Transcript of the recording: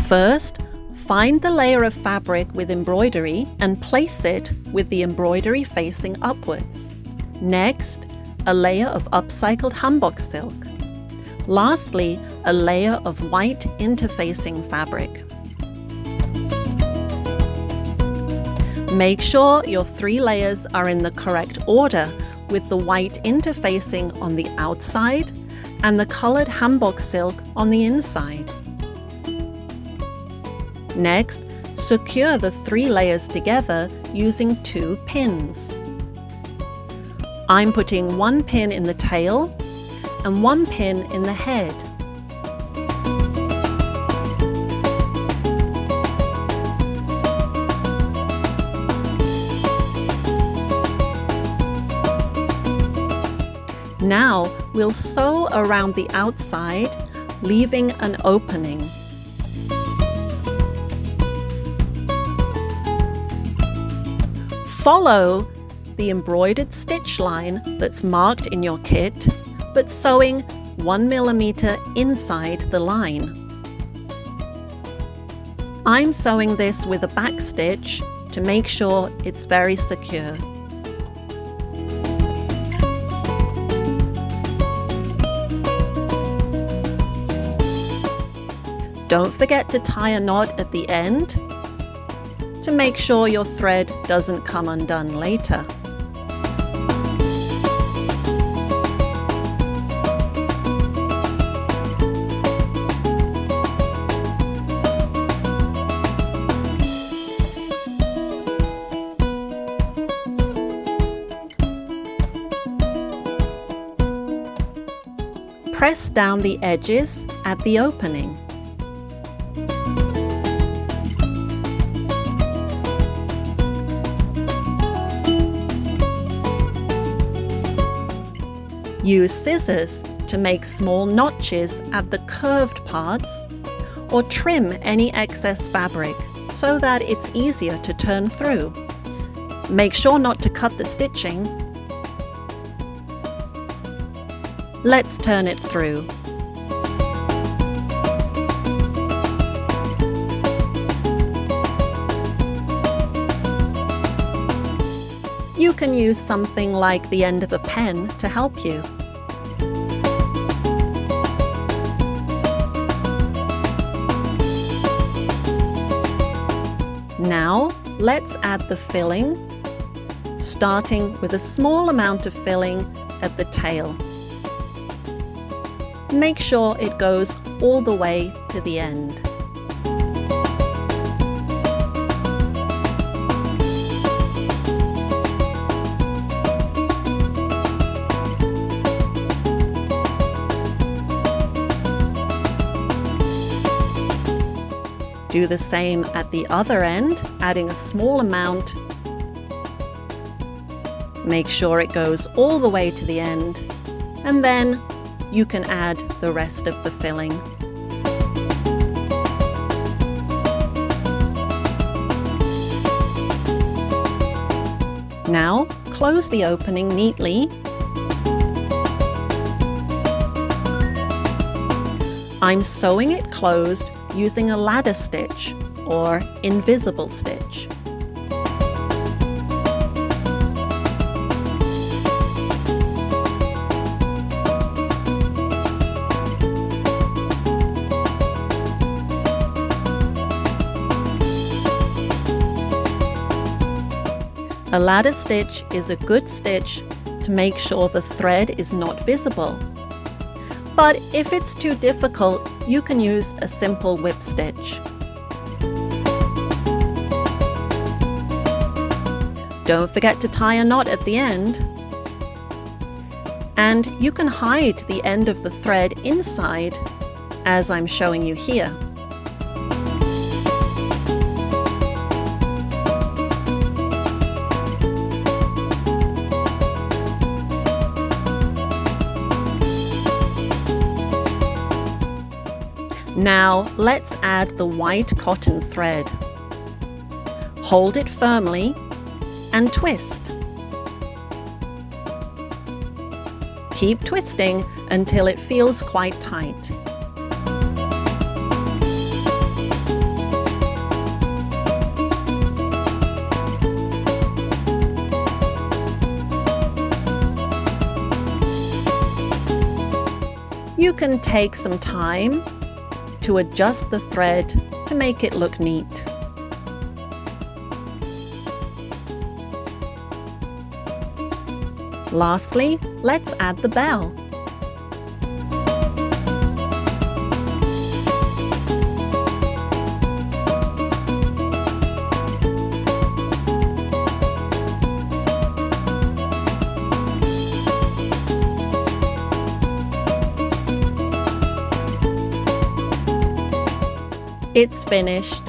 First, find the layer of fabric with embroidery and place it with the embroidery facing upwards. Next, a layer of upcycled hanbok silk. Lastly, a layer of white interfacing fabric. Make sure your 3 layers are in the correct order, with the white interfacing on the outside and the colored hanbok silk on the inside. Next, secure the 3 layers together using 2 pins. I'm putting 1 pin in the tail and 1 pin in the head. Now we'll sew around the outside, leaving an opening. Follow the embroidered stitch line that's marked in your kit, but sewing 1 millimeter inside the line. I'm sewing this with a back stitch to make sure it's very secure. Don't forget to tie a knot at the end to make sure your thread doesn't come undone later. Press down the edges at the opening. Use scissors to make small notches at the curved parts, or trim any excess fabric so that it's easier to turn through. Make sure not to cut the stitching. Let's turn it through. You can use something like the end of a pen to help you. Now, let's add the filling, starting with a small amount of filling at the tail. Make sure it goes all the way to the end. Do the same at the other end, adding a small amount. Make sure it goes all the way to the end, and then you can add the rest of the filling. Now, close the opening neatly. I'm sewing it closed using a ladder stitch or invisible stitch. A ladder stitch is a good stitch to make sure the thread is not visible. But if it's too difficult, you can use a simple whip stitch. Don't forget to tie a knot at the end. And you can hide the end of the thread inside, as I'm showing you here. Now let's add the white cotton thread. Hold it firmly and twist. Keep twisting until it feels quite tight. can take some time to adjust the thread to make it look neat. Lastly, let's add the bell. It's finished.